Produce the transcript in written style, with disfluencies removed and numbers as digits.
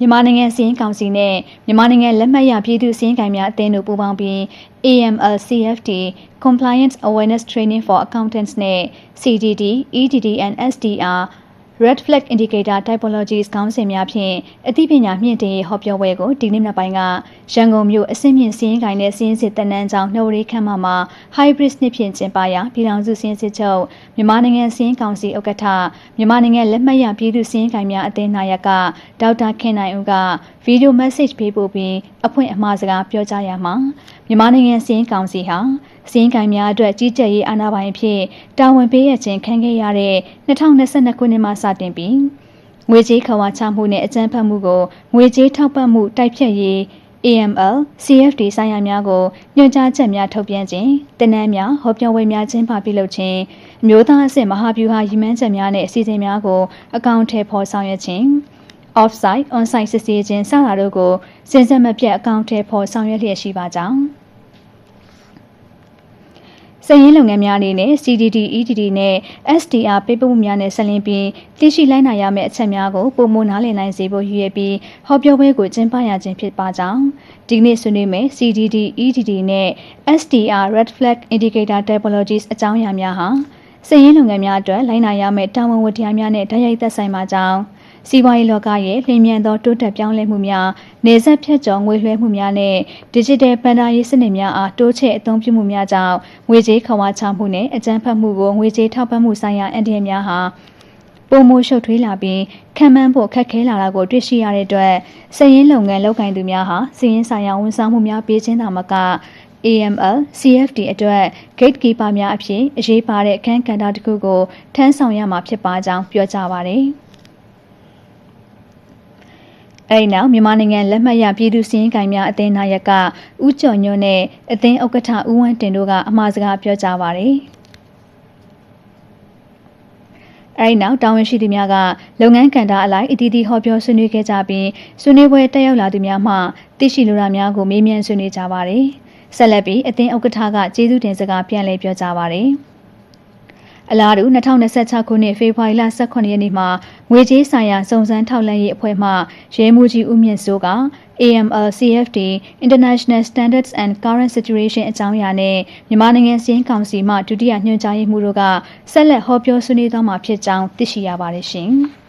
မြန်မာနိုင်ငံစီးရင်ကောင်စီနဲ့မြန်မာနိုင်ငံလက်မှတ်ရပြည်သူစီးရင်ကိုင်များအသင်းတို့ပူးပေါင်းပြီး AML-CFT Compliance Awareness Training for Accountants နဲ့ CDD, EDD and SDR Red Flag Indicator Typologies ခေါင်းစဉ်များဖြင့်အသိပညာမြင့်တင်ရေးဟောပြောပွဲကိုဒီနေ့မနက်ပိုင်းကရန်ကုန်မြို့အဆင့်မြင့်စီးရင်ကိုင်နဲ့စီးရင်စစ်တန်းတန်းကျောင်းနှုတ်ရီခမ်းမမှာ Hybrid နှစ်ဖြင့်ကျင်းပရာပြည်ထောင်စုစီးရင်စစ်ချုပ်မြန်မာနိုင်ငံစီးရင်ကောင်စီဥက္ကဋ္ဌမြန်မာနိုင်ငံလက်မှတ်ရပြည်သူစီးရင်ကိုင်များအသင်းနာယကဒေါက်တာခင်နိုင်ဦးကဗီဒီယိုမက်ဆေ့ချ်ပေးပို့ပြီးအဖွင့်အမှားစကားပြောကြားရမှာမြန်မာနိုင်ငံစီးရင်ကောင်စီဟာစီးရင်ကိုင်များအတွက်ကြီးကြပ်ရေးအာဏာပိုင်အဖြစ်တာဝန်ပေးရခြင်းခံခဲ့ရတဲ့2022ခုနှစ်မှစတင်ပြီးငွေကြေးခဝါချမှုနဲ့အကြမ်းဖက်မှုကိုငွေကြေးထောက်ပံ့မှုတိုက်ဖြတ်ရေး AML-CFT ဆိုင်ရာများကိုညွှန်ကြားချက်များထုတ်ပြန်ခြင်းတင်နန်းများဟောပြောပွဲများကျင်းပပြုလုပ်ခြင်းအမျိုးသားအဆင့်မဟာဗျူဟာရည်မှန်းချက်များနဲ့အစီအစဉ်များကိုအကောင့်ထဲပေါ်ဆောင်ရွက်ခြင်း Off-site, on-site စစ်ဆေးခြင်းစတာတို့ကိုစဉ်ဆက်မပြတ်အကောင့်ထဲပေါ်ဆောင်ရွက်လျက်ရှိပါကြောင်းစည်ရင်းလုပ်ငန်းများအနေနဲ့ CDD, EDD နဲ့ SDR ပေးပို့မှုများနဲ့ဆက်လင်းပြီးသိရှိလိုက်နိုင်ရမယ့်အချက်များကိုပုံမနားလည်နိုင်စေဖို့ရည်ရွယ်ပြီးဟောပြောပွဲကိုကျင်းပရခြင်းဖြစ်ပါကြောင်းဒီနေ့ဆွေးနွေးမယ့် CDD, EDD နဲ့ SDR Red Flag Indicator Typologies အကြောင်းအရာများဟာစည်ရင်းလုပ်ငန်းများအတွက်လိုက်နိုင်ရမယ့်တာဝန်ဝတ္တရားများနဲ့တိုက်ရိုက်သက်ဆိုင်ပါကြောင်းစီးပွားရေးလောကရဲ့လျင်မြန်သောတိုးတက်ပြောင်းလဲမှုများနေဆက်ဖြတ်ကျော်ငွေလွှဲမှုများနဲ့ Digital ဘဏ္ဍာရေးစနစ်များအားတိုးချဲ့အသုံးပြုမှုများကြောင့်ငွေကြေးခဝါချမှုနဲ့အကြမ်းဖက်မှုကိုငွေကြေးထောက်ပံ့မှုဆိုင်ရာအန္တရာယ်များဟာပုံမှုရှုပ်ထွေးလာပြီးခံမှန်းဖို့ခက်ခဲလာတာကိုတွေ့ရှိရတဲ့အတွက်စည်ရင်းလုပ်ငန်းလုပ်ကိုင်သူများဟာစည်ရင်းဆိုင်ရာဝန်ဆောင်မှုများပေးခြင်းသာမကAML-CFT အတွက် Gatekeeper များအဖြစ်အရေးပါတဲ့အခန်းကဏ္ဍတစ်ခုကိုထမ်းဆောင်ရမှာဖြစ်ပါကြောင်းပြောကြားပါတယ်အဲဒီနောက်မြန်မာနိုင်ငံလက်မှတ်ရပြည်သူစီးရင်ကိုင်များအသင်းနာယကဦးကျော်ညွန့်နဲ့အသင်းဥက္ကဋ္ဌဦးဝင်းတင်တို့ကအမှားစကားပြောကြားပါတယ်အဲဒီနောက်တာဝန်ရှိသူများကလုပ်ငန်းကဏ္ဍအလိုက်အသီးသီးဟောပြောဆွေးနွေးခဲ့ကြပြီးဆွေးနွေးပွဲတက်ရောက်လာသူများမှသိရှိလိုတာများကိုမေးမြန်းဆွေးနွေးကြပါတယ်ဆက်လက်ပြီးအသင်းဥက္ကဋ္ဌကကျေးဇူးတင်စကားပြန်လည်ပြောကြားပါတယ်အလားတူ2026ခုနှစ်ဖေဖော်ဝါရီလ18ရက်နေ့မှာငွေကြေးဆိုင်ရာစုံစမ်းထောက်လှမ်းရေးအဖွဲ့မှရဲမှူးကြီးဦးမြင့်စိုးက AML-CFT International Standards and Current Situation အကြောင်းအရာနဲ့မြန်မာနိုင်ငံစီးရင်ကောင်စီမှဒုတိယညွှန်ကြားရေးမှူးတို့ကဆက်လက်ဟောပြောဆွေးနွေးသွားမှာဖြစ်ကြောင်းသိရှိရပါတယ်ရှင်။